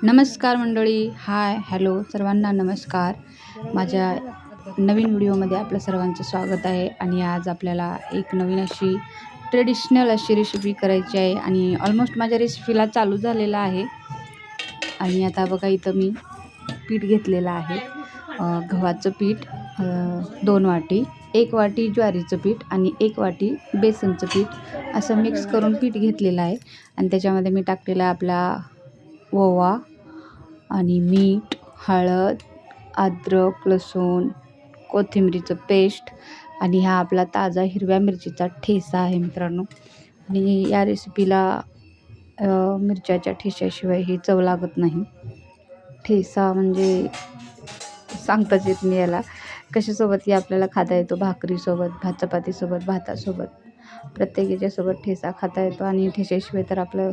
नमस्कार मंडळी, hi hello सर्वांना नमस्कार. माझ्या नवीन व्हिडिओमध्ये आपलं सर्वांचं स्वागत आहे. आणि आज आपल्याला एक नवीन अशी ट्रेडिशनल अशी रेसिपी करायची आहे आणि ऑलमोस्ट माझ्या रेसिपीला चालू झालेला आहे. आणि आता बघा इथं मी पीठ घेतलेलं आहे, गव्हाचं पीठ 2 वाटी, 1 वाटी ज्वारीचं पीठ आणि 1 वाटी बेसनचं पीठ असं मिक्स करून पीठ घेतलेलं आहे. आणि त्याच्यामध्ये मी टाकलेला आपला ओवा आणि मीठ, हळद, अद्रक, लसूण, कोथिंबीरीचं पेस्ट आणि हा आपला ताजा हिरव्या मिरचीचा ठेचा आहे मित्रांनो. आणि या रेसिपीला मिरच्याच्या ठेच्याशिवाय ही चव लागत नाही. ठेचा म्हणजे सांगताच येत नाही याला. कशासोबतही आपल्याला खाता येतो, भाकरीसोबत, चपातीसोबत, भातासोबत, प्रत्येक याच्यासोबत ठेचा खाता येतो. आणि ठेच्याशिवाय तर आपलं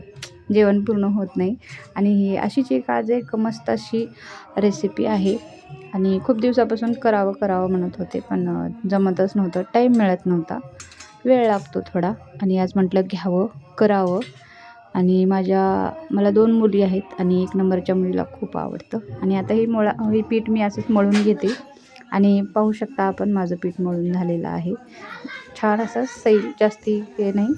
जेवण पूर्ण होत नाही. आणि ही अशीच आज एक मस्त अशी रेसिपी आहे. आणि खूप दिवसापासून करावं म्हणत होते, पण जमतच नव्हतं, टाईम मिळत नव्हता, वेळ लागतो थोडा. आणि आज म्हटलं घ्यावं, करावं. आणि मला 2 मुली आहेत आणि 1 नंबरच्या मुलीला खूप आवडतं. आणि आता हे पीठ मी असंच मळून घेते. आणि पाहू शकता आपण माझं पीठ मळून झालेलं आहे. छान असं सैल, जास्ती हे नाही,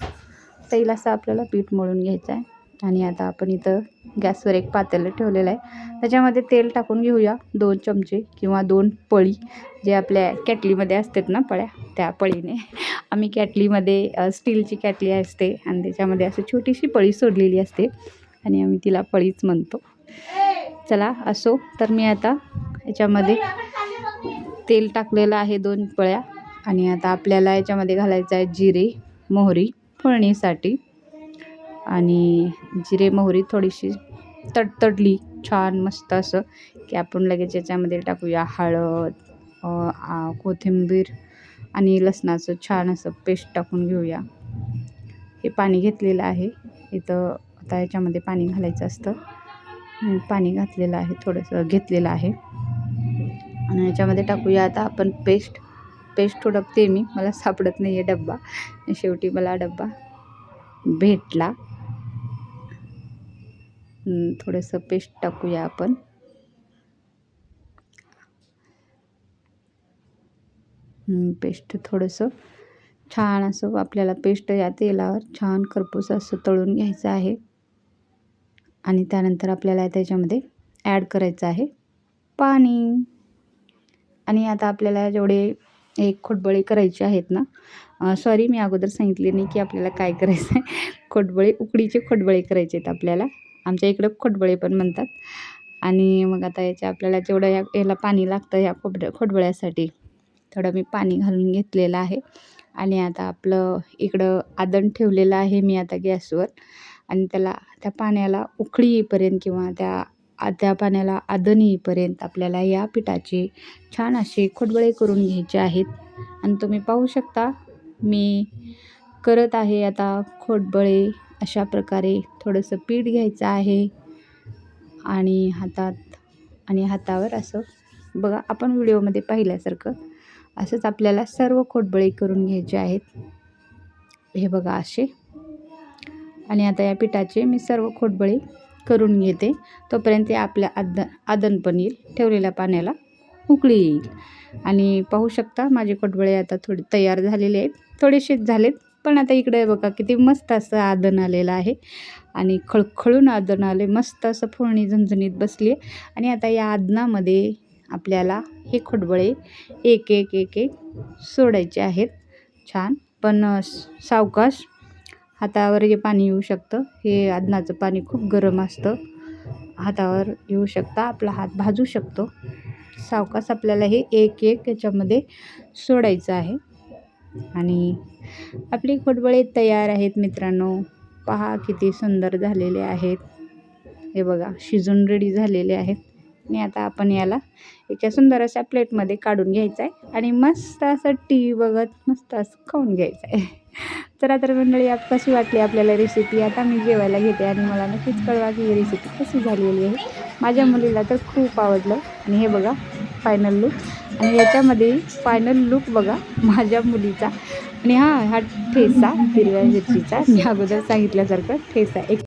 सैल असं आपल्याला पीठ मळून घ्यायचं आहे. आणि आता आपण इथं गॅसवर एक पातेलं ठेवलेलं आहे. त्याच्यामध्ये तेल टाकून घेऊया 2 चमचे किंवा 2 पळी, जे आपल्या कॅटलीमध्ये असतात ना पळ्या, त्या पळीने. आम्ही कॅटलीमध्ये स्टीलची कॅटली असते आणि त्याच्यामध्ये असं छोटीशी पळी सोडलेली असते आणि आम्ही तिला पळीच म्हणतो. चला असो, तर मी आता याच्यामध्ये तेल टाकलेलं आहे 2 पळ्या. आणि आता आपल्याला याच्यामध्ये घालायचं आहे जिरे, मोहरी फोडणीसाठी. आणि जिरे मोहरी थोडीशी तडतडली छान मस्त असं की आपण लगेच याच्यामध्ये टाकूया हळद, कोथिंबीर आणि लसणाचं छान असं पेस्ट टाकून घेऊया. हे पाणी घेतलेलं आहे इथं. आता याच्यामध्ये पाणी घालायचं असतं. पाणी घातलेलं आहे, थोडंसं घेतलेलं आहे. आणि याच्यामध्ये टाकूया आता आपण पेस्ट हुडकते मी, मला सापडत नाही आहे डब्बा. शेवटी मला डब्बा भेटला. थोडंसं पेस्ट टाकूया आपण. पेस्ट थोडंसं छान असं आपल्याला पेस्ट या तेलावर छान खरपूस असं तळून घ्यायचं आहे. आणि त्यानंतर आपल्याला त्याच्यामध्ये ॲड करायचं आहे पाणी. आणि आता आपल्याला जेवढे एक खोटबळे करायचे आहेत ना, सॉरी मी अगोदर सांगितले नाही की आपल्याला काय करायचं आहे. उकडीचे खोटबळे करायचे आहेत आपल्याला. आमच्या इकडं खोटबळे पण म्हणतात. आणि मग आता आपल्याला जेवढं याला पाणी लागतं या खोटबळ्यासाठी थोडं मी पाणी घालून घेतलेलं आहे. आणि आता आपलं इकडं आदण ठेवलेलं आहे मी आता गॅसवर. आणि त्या पाण्याला उकळी येईपर्यंत किंवा त्या पाण्याला आदण येईपर्यंत आपल्याला या पिठाचे छान असे खोटबळे करून घ्यायचे आहेत. आणि तुम्ही पाहू शकता मी करत आहे आता खोटबळे. अशा प्रकारे थोडंसं पीठ घ्यायचं आहे आणि हातावर असं बघा, आपण व्हिडिओमध्ये पाहिल्यासारखं असंच आपल्याला सर्व खोटबळे करून घ्यायचे आहेत. हे बघा असे. आणि आता या पिठाचे मी सर्व खोटबळे करून घेते. तोपर्यंत आपल्या आदण पण येईल, ठेवलेल्या पाण्याला उकळी येईल. आणि पाहू शकता माझे खोटबळे आता थोडे तयार झालेले आहेत, थोडेसेच झालेत. पण आता इकडे बघा किती मस्त असं आदण आलेलं आहे. आणि खळखळून आदण आले, मस्त असं फोडणी झणझणीत बसली आहे. आणि आता या आदनामध्ये आपल्याला हे खोटबळे एक एक सोडायचे आहेत छान. पण सावकाश, हातावर हे पाणी येऊ शकतं. हे आदनाचं पाणी खूप गरम असतं, हातावर येऊ शकतं, आपला हात भाजू शकतो. सावकाश आपल्याला हे एक याच्यामध्ये सोडायचं आहे. आणि आपली खोटबळे तयार आहेत मित्रांनो. पहा किती सुंदर झालेले आहेत. हे बघा शिजून रेडी झालेले आहेत. आणि आता आपण याला एका सुंदर अशा प्लेटमध्ये काढून घ्यायचं आहे आणि मस्त असं TV बघत मस्त असं खाऊन घ्यायचं आहे. चला तर मंडळी, कशी वाटली आपल्याला रेसिपी. आता मी जेवायला घेते आणि मला नक्कीच कळवा की ही रेसिपी कशी झालेली आहे. माझ्या मुलीला तर खूप आवडलं. आणि हे बघा फायनल लूक. आणि याच्यामध्ये फायनल लूक बघा माझ्या मुलीचा. आणि हा ठेचा हिरव्या मिरचीचा, मी अगोदर सांगितल्यासारखं ठेचा एक